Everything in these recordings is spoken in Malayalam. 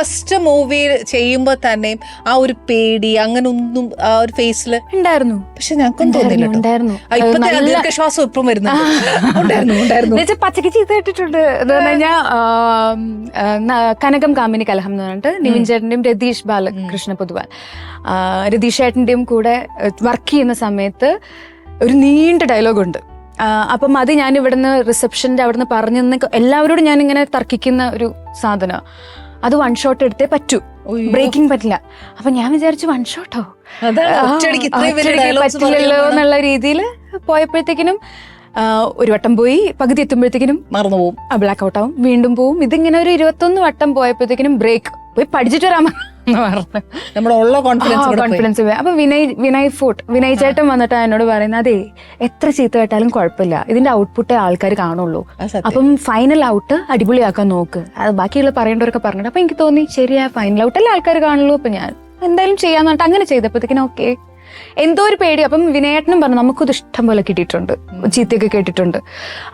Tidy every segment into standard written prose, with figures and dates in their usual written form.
ഫസ്റ്റ് മൂവി ചെയ്യുമ്പോ തന്നെ ആ ഒരു പേടി അങ്ങനെ ഒന്നും ആ ഒരു ഫേസിൽ ഉണ്ടായിരുന്നു. പക്ഷെ ഞങ്ങൾക്കൊന്നും തോന്നില്ല. ഉണ്ടായിരുന്നു. ഇപ്പത്തെ ദീർഘശ്വാസം ഇപ്പം വരുന്നുണ്ട്. പച്ചക്ക് ചീത്ത കേട്ടിട്ടുണ്ട്. എന്ന് പറഞ്ഞു കഴിഞ്ഞാൽ കനകം കാമിനി കലഹം എന്ന് പറഞ്ഞിട്ട് നിവിൻ ചേട്ടന്റെയും രതീഷ് ബാലകൃഷ്ണ പൊതുവാൾ രതീഷ് ചേട്ടന്റെയും കൂടെ വർക്ക് ചെയ്യുന്ന സമയത്ത് ഒരു നീണ്ട ഡയലോഗുണ്ട്. അപ്പം അത് ഞാൻ ഇവിടുന്ന് റിസപ്ഷന്റെ അവിടുന്ന് പറഞ്ഞു എല്ലാവരോടും ഞാൻ ഇങ്ങനെ തർക്കിക്കുന്ന ഒരു സാധനം. അത് വൺ ഷോട്ട് എടുത്തേ പറ്റൂ, ബ്രേക്കിംഗ് പറ്റില്ല. അപ്പൊ ഞാൻ വിചാരിച്ചു വൺ ഷോട്ടോ പറ്റില്ലല്ലോ എന്നുള്ള രീതിയിൽ പോയപ്പോഴത്തേക്കിനും ഒരു വട്ടം പോയി, പകുതി എത്തുമ്പോഴത്തേക്കിനും മറന്നു പോവും, ബ്ലാക്ക് ഔട്ട് ആവും, വീണ്ടും പോവും. ഇതിങ്ങനെ ഒരു 21 വട്ടം പോയപ്പോഴത്തേക്കിനും ബ്രേക്ക് പോയി പഠിച്ചിട്ട് വരാമെന്ന് പറഞ്ഞു. നമ്മളുള്ള കോൺഫിഡൻസ്. അപ്പൊ വിനയ് ചേട്ടൻ വന്നിട്ട് എന്നോട് പറയുന്നത്, അതെ എത്ര ചീത്ത കേട്ടാലും കുഴപ്പമില്ല, ഇതിന്റെ ഔട്ട്പുട്ടേ ആൾക്കാർ കാണുള്ളൂ, അപ്പം ഫൈനൽ ഔട്ട് അടിപൊളിയാക്കാൻ നോക്ക്, അത് ബാക്കിയുള്ള പറയേണ്ടവരൊക്കെ പറഞ്ഞിട്ട്. അപ്പൊ എനിക്ക് തോന്നി ശരിയാ, ഫൈനൽ ഔട്ടല്ലേ ആൾക്കാർ കാണുള്ളൂ, അപ്പൊ ഞാൻ എന്തായാലും ചെയ്യാന്ന് പറഞ്ഞിട്ട് അങ്ങനെ ചെയ്തപ്പോഴത്തേക്കിനും ഓക്കെ. എന്തോ ഒരു പേടി. അപ്പം വിനയേട്ടനും പറഞ്ഞു നമുക്കിത് ഇഷ്ടം പോലെ കിട്ടിയിട്ടുണ്ട്, ചീത്തയൊക്കെ കേട്ടിട്ടുണ്ട്.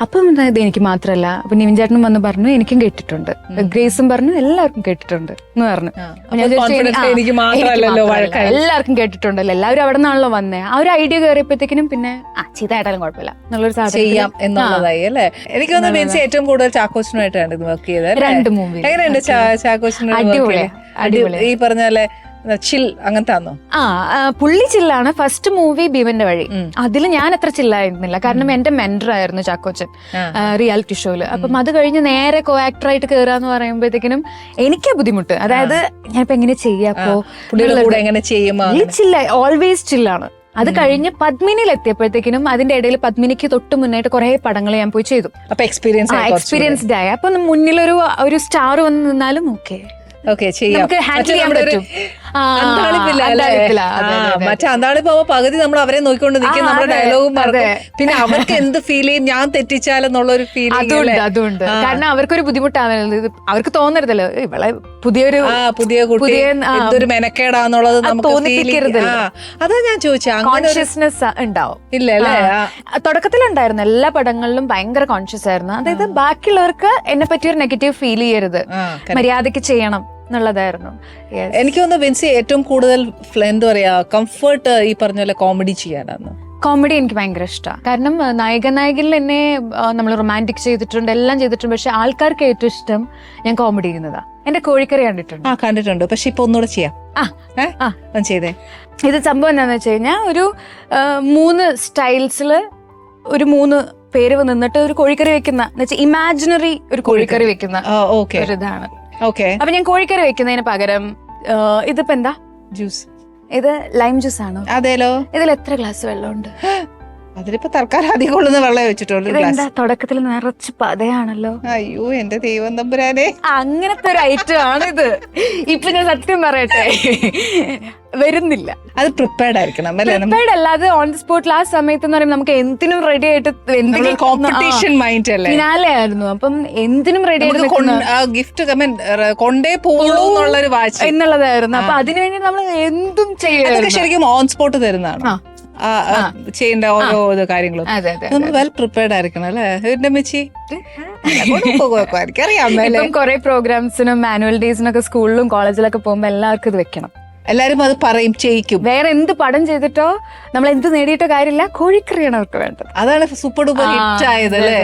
അപ്പം ഇത് എനിക്ക് മാത്രമല്ല, അപ്പൊ നിവിൻ ചേട്ടനും വന്ന് പറഞ്ഞു എനിക്കും കേട്ടിട്ടുണ്ട്, ഗ്രേസും പറഞ്ഞു എല്ലാവർക്കും കേട്ടിട്ടുണ്ട് എന്ന് പറഞ്ഞു. എല്ലാവർക്കും കേട്ടിട്ടുണ്ടല്ലോ, എല്ലാവരും അവിടെ നിന്നാണല്ലോ വന്നേ. ആ ഒരു ഐഡിയ കയറിയപ്പോഴത്തേക്കിനും പിന്നെ ചീത്ത കേട്ടാലും കുഴപ്പമില്ല എന്നുള്ളൊരു സാധനം ചെയ്യാം എന്നുള്ളതായി അല്ലേ. എനിക്ക് തോന്നുന്നു ബെൻസി ഏറ്റവും കൂടുതൽ ചാക്കോച്ചനുമായിട്ടാണ് വർക്ക് ചെയ്തത്. 2 മൂവി. എങ്ങനെയുണ്ട് ചാക്കോച്ചൻ? അടിപൊളി. ഈ പറഞ്ഞ പോലെ ചിൽ അങ്ങനത്തെ പുള്ളി ചില്ലാണ്. ഫസ്റ്റ് മൂവി ഭീമന്റെ വഴി, അതിൽ ഞാൻ അത്ര ചില്ലായിരുന്നില്ല, കാരണം എന്റെ മെന്റർ ആയിരുന്നു ചാക്കോച്ചൻ റിയാലിറ്റി ഷോയില്. അപ്പം അത് കഴിഞ്ഞ് നേരെ കോ ആക്ടറായിട്ട് കയറാന്ന് പറയുമ്പോഴത്തേക്കിനും എനിക്കാ ബുദ്ധിമുട്ട്. അതായത് ഞാനിപ്പോ എങ്ങനെ ചെയ്യാപ്പോ ചില്ല, ഓൾവേസ് ചില്ലാണ്. അത് കഴിഞ്ഞ് പദ്മിനിയിൽ എത്തിയപ്പോഴത്തേക്കിനും അതിന്റെ ഇടയിൽ പദ്മിനിക്ക് തൊട്ട് മുന്നായിട്ട് കുറെ പടങ്ങൾ ഞാൻ പോയി ചെയ്തു. അപ്പൊ എക്സ്പീരിയൻസ്ഡ് ആയി. അപ്പൊ മുന്നിലൊരു സ്റ്റാർ വന്ന് നിന്നാലും ഓക്കെ നമുക്ക് ഹാൻഡിൽ ചെയ്യാൻ പറ്റും. മറ്റേ അന്താളിപ്പോ പകുതി നമ്മൾ അവരെ നോക്കിക്കൊണ്ട് നിൽക്കും, നമ്മുടെ ഡയലോഗും മറക്കും, പിന്നെ അവർക്ക് എന്ത് ഫീൽ ചെയ്യും ഞാൻ തെറ്റിച്ചാലെന്നുള്ള ഒരു ഫീലിംഗ്. അതുണ്ട്, കാരണം അവർക്കൊരു ബുദ്ധിമുട്ടാണ്. അവർക്ക് തോന്നരുതല്ലോ ഇവളെ പുതിയ എന്തൊരു മെനക്കേടാന്നുള്ളത് നമുക്ക് തോന്നിപ്പിക്കരുത്. അതാ ഞാൻ ചോദിച്ചാ, കോൺഷ്യസ്നെസ് ഉണ്ടാവും. ഇല്ല അല്ലേ? തുടക്കത്തിലുണ്ടായിരുന്നു, എല്ലാ പടങ്ങളിലും ഭയങ്കര കോൺഷ്യസ് ആയിരുന്നു. അതായത് ബാക്കിയുള്ളവർക്ക് എന്നെ പറ്റി ഒരു നെഗറ്റീവ് ഫീൽ ചെയ്യരുത്, മര്യാദക്ക് ചെയ്യണം എന്നുള്ളതായിരുന്നു. എനിക്ക് തോന്നുന്നു ബെൻസി ഏറ്റവും കൂടുതൽ എന്താ പറയാ കംഫർട്ട് ഈ പറഞ്ഞ പോലെ കോമഡി ചെയ്യാനാണ്. കോമഡി എനിക്ക് ഭയങ്കര ഇഷ്ടമാണ്. കാരണം നായകനിൽ എന്നെ നമ്മൾ റൊമാൻറ്റിക് ചെയ്തിട്ടുണ്ട്, എല്ലാം ചെയ്തിട്ടുണ്ട്. പക്ഷെ ആൾക്കാർക്ക് ഏറ്റവും ഇഷ്ടം ഞാൻ കോമഡി ചെയ്യുന്നതാ. എന്റെ കോഴിക്കറി കണ്ടിട്ടുണ്ട്. പക്ഷെ ഇപ്പൊ ഒന്നുകൂടെ ചെയ്യാം. ചെയ്തേ. ഇത് സംഭവം എന്താന്ന് വെച്ച് കഴിഞ്ഞാൽ ഒരു 3 സ്റ്റൈൽസില് ഒരു 3 പേര് നിന്നിട്ട് ഒരു കോഴിക്കറി വെക്കുന്ന ഇമാജിനറി ഒരു കോഴിക്കറി വെക്കുന്ന ഒരു ഇതാണ്. അപ്പൊ ഞാൻ കോഴിക്കറി വെക്കുന്നതിന് പകരം ഇതിപ്പോ എന്താ ജ്യൂസ്, ഇത് ലൈം ജ്യൂസ് ആണോ? അതേലോ. ഇതിൽ എത്ര ഗ്ലാസ് വെള്ളമുണ്ട്? അതിലിപ്പോ തൽക്കാലം അധികം കൊള്ളുന്ന വെള്ളം വെച്ചിട്ടുള്ളൂ. തുടക്കത്തിൽ നിറച്ച് പതയാണല്ലോ. അയ്യോ എന്റെ ദൈവം തമ്പുരാനെ, അങ്ങനത്തെ ഒരു ഐറ്റം ആണിത്. ഇപ്പൊ ഞാൻ സത്യം പറയട്ടെ, വരുന്നില്ല. അത് പ്രിപ്പയർഡ് ആയിരിക്കണം. പ്രിപ്പയർഡ് അല്ലാതെ ഓൺ ദി സ്പോട്ടിൽ ആ സമയത്ത് എന്ന് പറയുമ്പോൾ നമുക്ക് എന്തിനും റെഡി ആയിട്ട്, എന്തെങ്കിലും കോമ്പറ്റീഷൻ മൈൻഡ് അല്ലേ, ഫിനാലെ ആയിരുന്നു. അപ്പം എന്തിനും റെഡി ആയിട്ട് ഗിഫ്റ്റ് കൊണ്ടേ പോകുള്ളൂ എന്നുള്ളൊരു വാച്ച് എന്നുള്ളതായിരുന്നു. അപ്പൊ അതിനുവേണ്ടി നമ്മൾ എന്തും ചെയ്യാം. ശരിക്കും ഓൺ സ്പോട്ട് തരുന്നതാണ് ചെയ്യേണ്ട ഓരോ കാര്യങ്ങളും. നമ്മൾ വെൽ പ്രിപ്പയർഡ് ആയിരിക്കണം അല്ലേ എന്റെ മെച്ചി. എനിക്കറിയാം കുറെ പ്രോഗ്രാംസിനും ആനുവൽ ഡേയ്സിനൊക്കെ സ്കൂളിലും കോളേജിലൊക്കെ പോകുമ്പോ എല്ലാവർക്കും ഇത് വെക്കണം. എല്ലാരും അത് പറയും, ചെയ്യിക്കും. വേറെ എന്ത് പടം ചെയ്തിട്ടോ നമ്മൾ എന്ത് നേടിയിട്ടോ കാര്യമില്ല, കോഴിക്കറിയാണ് അവർക്ക് വേണ്ടത്. അതാണ് സൂപ്പർ ഡൂപ്പർ ഹിറ്റ് ആയത് അല്ലേ.